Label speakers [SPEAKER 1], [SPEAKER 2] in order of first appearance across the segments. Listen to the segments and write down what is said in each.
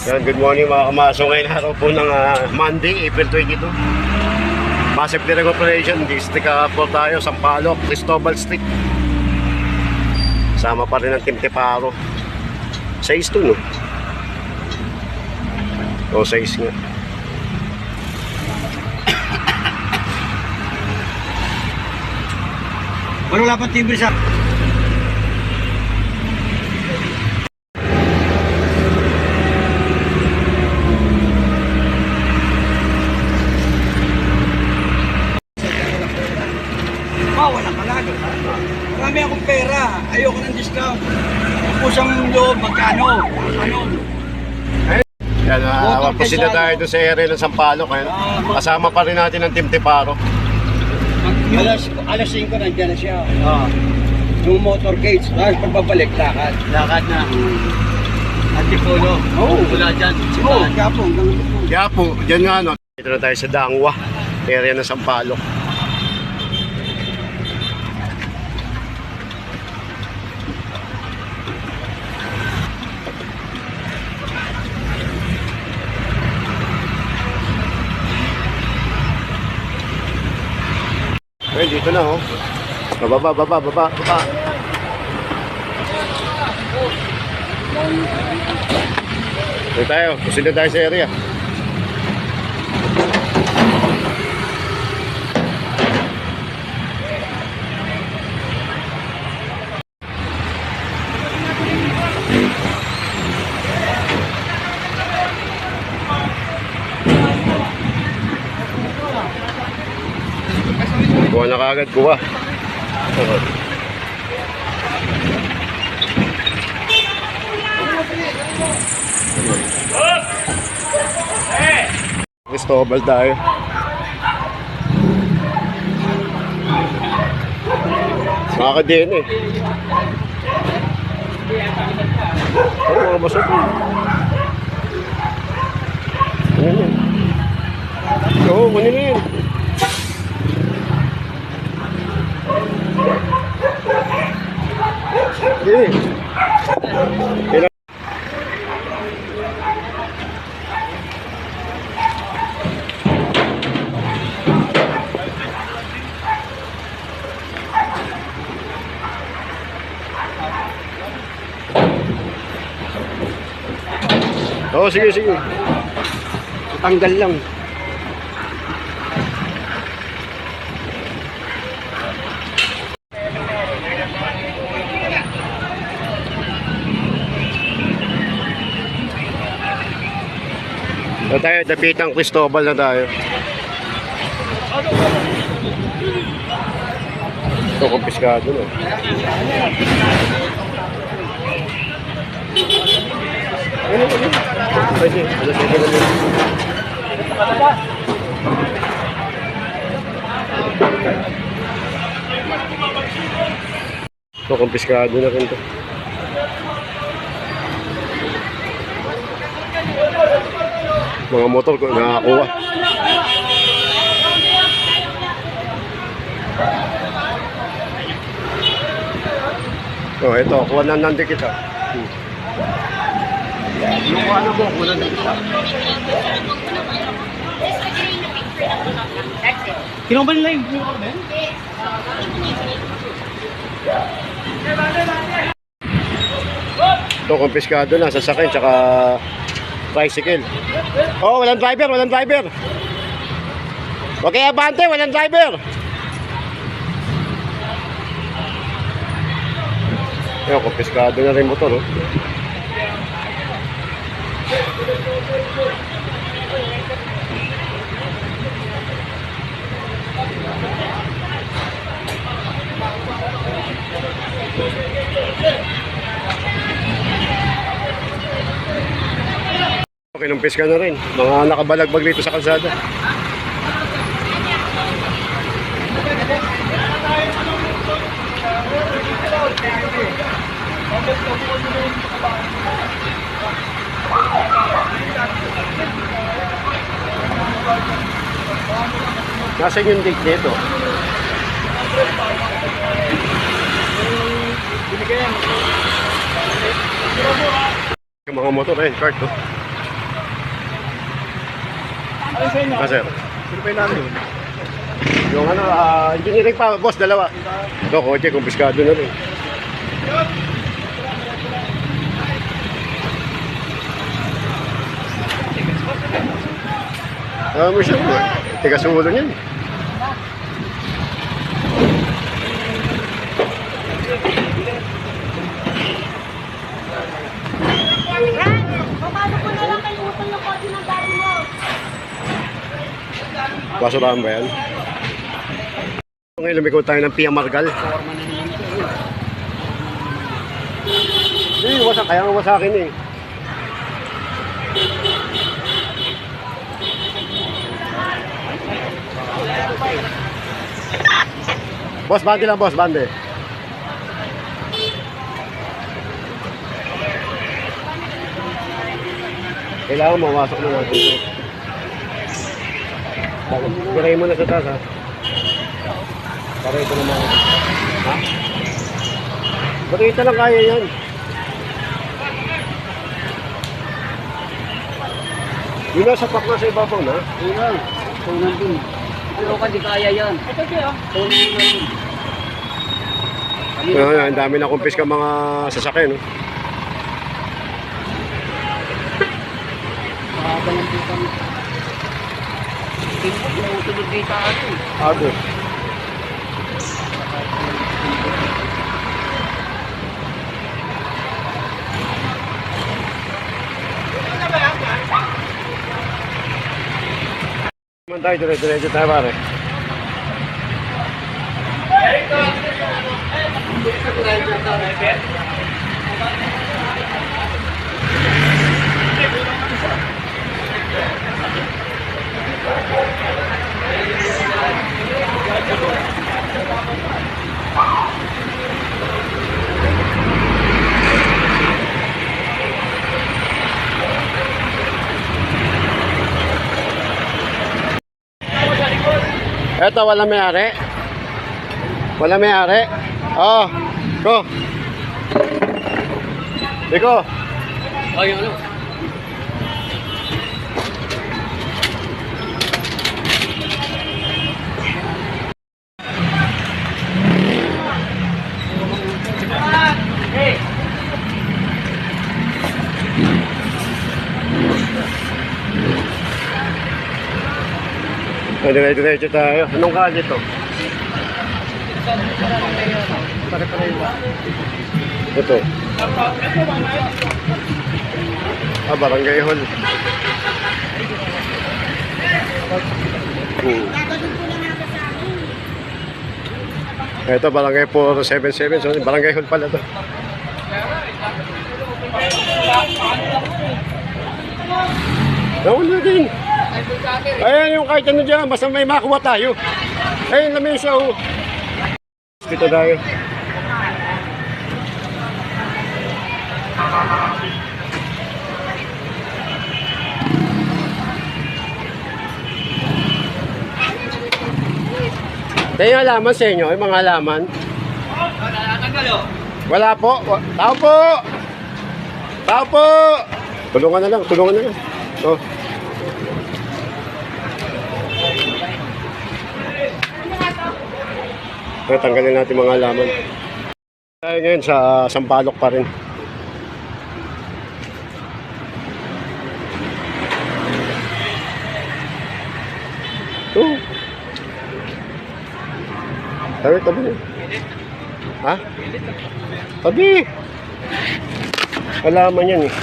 [SPEAKER 1] Yan, good morning mga kamaso. Ngayon araw po ng Monday, April 22. Massive clearing operation, District 4 tayo, Sampaloc, Cristobal Street. Sama pa rin ang Team Teparo. 6 to, no? O, 6 nga.
[SPEAKER 2] Wala pa timbre sa... wala ka lang. Marami akong pera. Ayoko ng discount. Pusang loob, magkano? Ano?
[SPEAKER 1] Yan, pusina tayo doon sa area ng Sampaloc. Kasama pa rin natin ang Team Teparo.
[SPEAKER 2] Alas 5 nandiyan na siya. Yung motorcades. Tapos pagbabalik, lakad. Lakad na. Antipolo. Oo. Wala dyan. Oo, Quiapo.
[SPEAKER 1] Quiapo, dyan nga, no? Dito na tayo sa Dangwa, area ng Sampaloc. Well, dito na, oh. Baba. Dito tayo, kusina tayo sa area. Kuha na kagad, kuha. Cristobal tayo. Nakaka-din eh. Ano mga basok? Oo, kunin na yun. Oo, sige. Tanggal lang. So tayo, dapitang Cristobal na tayo. Ito, kumpiskado na. Pwede, ito, kumpiskado na rin ito. Mga motor ko nakakuha. Oh, ito, kuha na nandun kita. Yung ano ko, kuha na nandun kita.
[SPEAKER 2] Kinuha ba nila yung blue order?
[SPEAKER 1] Ito, kumpiskado na, sasakyan, tsaka tricycle. Oh, walang driver. Okay, abante, walang driver. Ayun, kumpiskado na rin motor, oh. Kinumpis ka na rin. Mga nakabalagbag dito sa kalsada. Nasaan yung date nito? Yung mga motor, kart, oh.
[SPEAKER 2] Ano sa inyo?
[SPEAKER 1] Sir.
[SPEAKER 2] Sino pa namin yun?
[SPEAKER 1] Yung ano, engineering pa, boss, dalawa. Ito, kotse, kumpiskado na rin. Mo siya, tigas ulo niyan.
[SPEAKER 3] Paano ko na lang kayo utang yung kotse ng gari mo?
[SPEAKER 1] Basurahan ba yan? Ngayon lumiko tayo ng Pia Margal. Hindi, wasak. Kaya nga wasakin eh. Boss, bande lang, boss, bande. Kailangan mawasok na natin ito. Biray mo na sa taas, ha? Para ito naman. Ha? Bakit lang kaya yan? Yun na, sapak na sa ibabaw na.
[SPEAKER 2] Yun lang. Tunan dun. Pero ka di kaya yan. Ito siya. Tunan dun.
[SPEAKER 1] Ang dami na kumpis ka mga sasakyan, no?
[SPEAKER 2] Mahaba ng bitang. Tinutulog dito ato.
[SPEAKER 1] Ako. Naman tayo, dire-diretso tayo, pare. Eto, wala may-ari. Wala may-ari. Oh, go. Iko.
[SPEAKER 2] Ay, ano?
[SPEAKER 1] Dire-diretso tayo. Anong kalye to? Ito. Barangay Hall. Ito, Barangay 477. So, Barangay Hall pala to. Nawala din. Ayan yung kahit ano dyan, basta may makuha tayo. Ayun, lamesa oh. Dito tayo. Kaya yung halaman sa inyo, yung mga halaman. Wala po. Tao po! Tao po! Tulungan na lang, tulungan na lang. Oh. Kaya tanggalin natin mga halaman. Tayo ngayon sa Sampaloc pa rin. Oh. Tabi, tabi. Ha? Tabi. Halaman yan eh.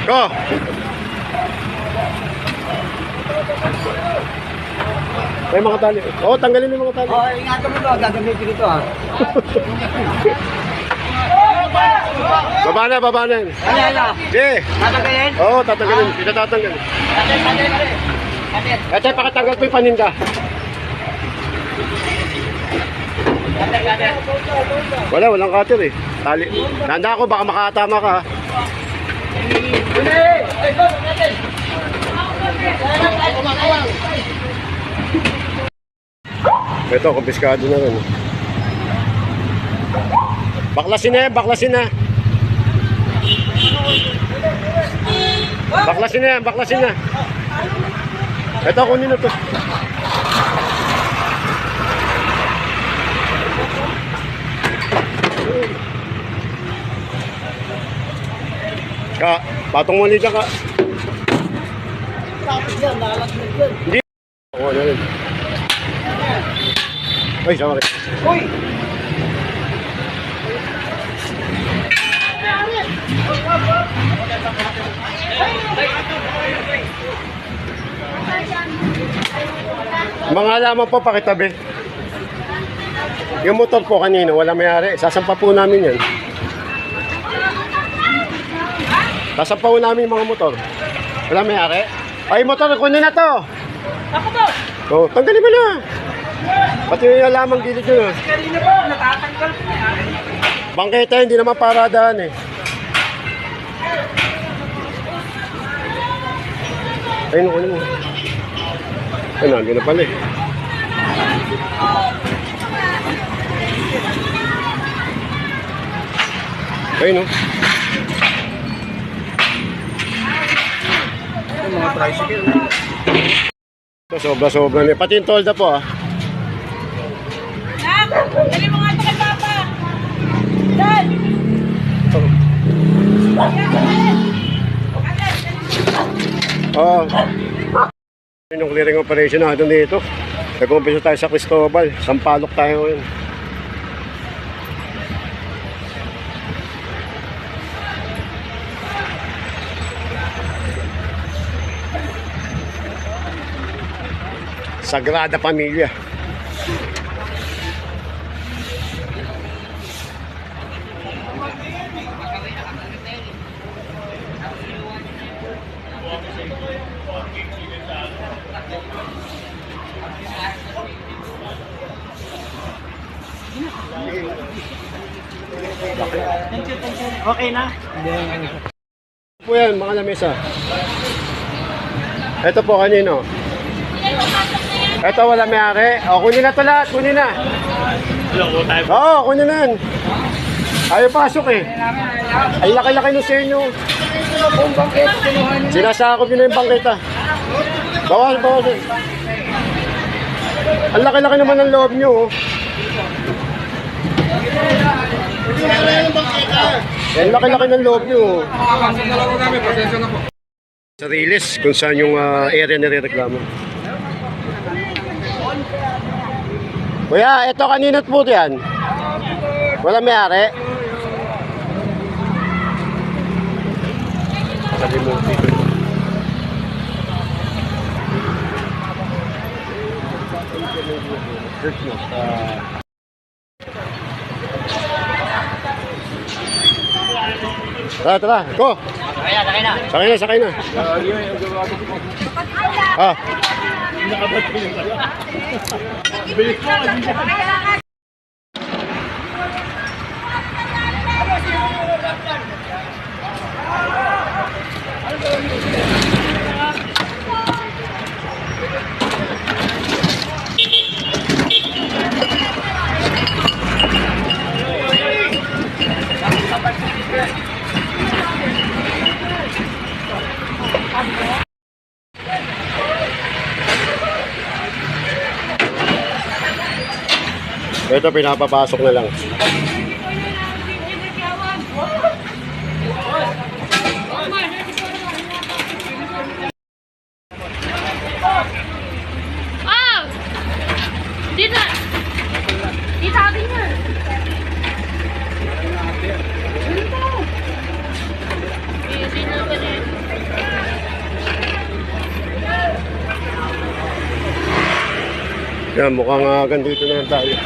[SPEAKER 1] Go! May mga tali. Oo, tanggalin yung mga tali.
[SPEAKER 2] Oh, ingatan mo ba? Gagamitin ito ha.
[SPEAKER 1] Baba na, baba na.
[SPEAKER 2] Alala.
[SPEAKER 1] Sige.
[SPEAKER 2] Tatanggalin?
[SPEAKER 1] Oo, tatanggalin. Kita tatanggalin. Kasi pakatanggal ko yung paninda. Wala, walang cutter eh. Tali. Tanda ako, baka makatama ka.
[SPEAKER 2] Hey!
[SPEAKER 1] Ito, kumpiskado na rin. Baklasin na yan, baklasin na. Baklasin na yan, baklasin na. Ito, kunin na to. Ka, patong muli dyan ka.
[SPEAKER 2] Tapos yan, nakalatag yan.
[SPEAKER 1] Hindi. Ako na rin. Ay, sama rin.
[SPEAKER 2] Uy!
[SPEAKER 1] Mga alaman po, pakitabi. Yung motor po kanina, wala mayari. Sasampa po namin yan. Sasampa po namin yung mga motor. Wala mayari. Ay, motor, kunin na to.
[SPEAKER 2] Ako to!
[SPEAKER 1] Oh, tanggalin mo na. Pati yung alamang gilid yun.
[SPEAKER 2] Kanina po, natatanggal po yan.
[SPEAKER 1] Bangketa, hindi naman paradaan eh. Ayun, kunin mo. Ay, nandiyan na pala eh. Ayun, no?
[SPEAKER 2] Yung mga tricycle.
[SPEAKER 1] Ito, sobra-sobra na. Pati yung tolda po ah.
[SPEAKER 3] Nak, dali mo nga ito kay Papa. Dad!
[SPEAKER 1] Oo. Yung clearing operation natin dito. Nag-umpisa tayo sa Cristobal. Sampalok tayo ngayon. Sagrada Pamilya.
[SPEAKER 2] Okay na?
[SPEAKER 1] Po yan, mga lamesa. Ito po kanino. Ito wala may-ari. O, kunin na ito lahat, kunin na. Oo, kunin na yan. Ayaw pasok eh. Ay laki-laki ng senyo. Sinasakop yun na yung bangketa. Bawas, bawas. Ang laki-laki naman ng loob nyo. Oh. Ang laki-laki ng loob nyo. Sa Riles, kung saan yung area nire-reklamo. Kuya, ito kanino't po yan? Wala may-ari? Tara, tara, go!
[SPEAKER 2] Sakay na.
[SPEAKER 1] Sakay na, sakay na. Ah. Ito pinapapasok na lang.
[SPEAKER 3] Oh! Dito! Dito sabi niya. Dito! Busy na ba rin?
[SPEAKER 1] Yan, mukhang ganito na lang tayo.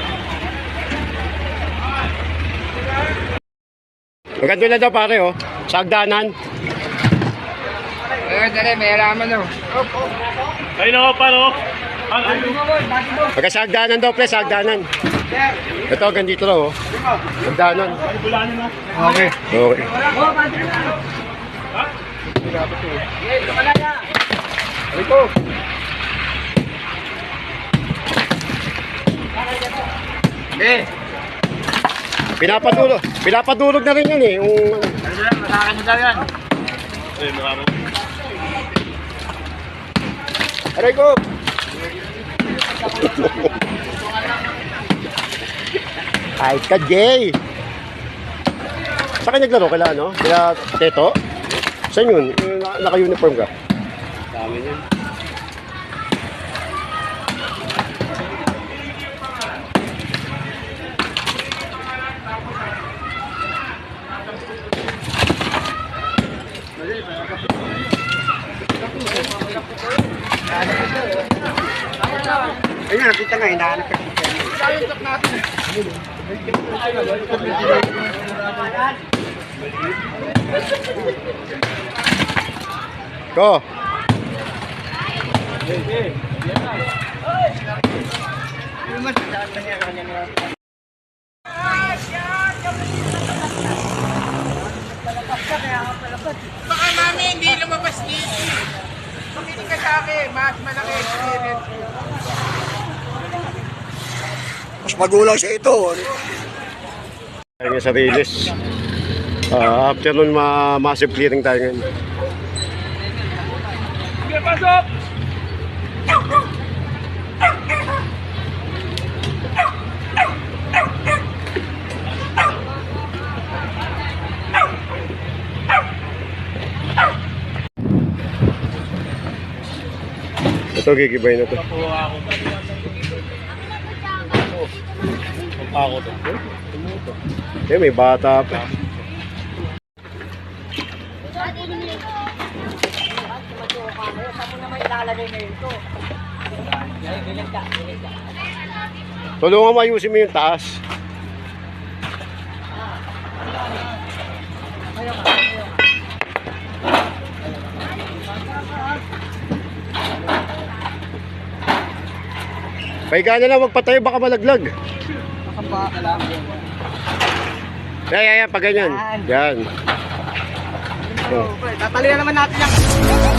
[SPEAKER 1] Maganda na daw pare oh. Sa hagdanan.
[SPEAKER 2] Dali, may alaman o.
[SPEAKER 4] Ayun ako, paro.
[SPEAKER 1] Pagka sa hagdanan daw, pre, sa hagdanan. Ito, ganito raw oh. Hagdanan.
[SPEAKER 2] Okay.
[SPEAKER 1] Okay.
[SPEAKER 2] Eh,
[SPEAKER 1] Pinapadulog na rin yan eh. Yung...
[SPEAKER 2] ano lang, masakan mo daw yan.
[SPEAKER 4] Ay, marami.
[SPEAKER 1] Aray ko! Ay ka, Jay! Saan ka naglaro? Kala ano? Kala Teto? Saan yun? Yung naka-uniform ka?
[SPEAKER 2] Dami yan. Ayun, nakita nga, hinahanap ka.
[SPEAKER 1] Go!
[SPEAKER 5] Baka mami hindi lumabas dito. Makinig ka sa akin, mas malaki experience ko.
[SPEAKER 2] Mas magulang siya ito.
[SPEAKER 1] Tayo nga sa Riles. After nun, massive clearing tayo ngayon.
[SPEAKER 4] Sige, pasok!
[SPEAKER 1] Ito, gigibay na to.
[SPEAKER 4] Nakuha ako. Ako to.
[SPEAKER 1] Eh, may bata pa. Tulungan mo ayusin mo yung taas. Pahiga na lang, magpatayo, baka malaglag. Yan, pag ganyan. Yan.
[SPEAKER 2] Tatalian naman natin yan.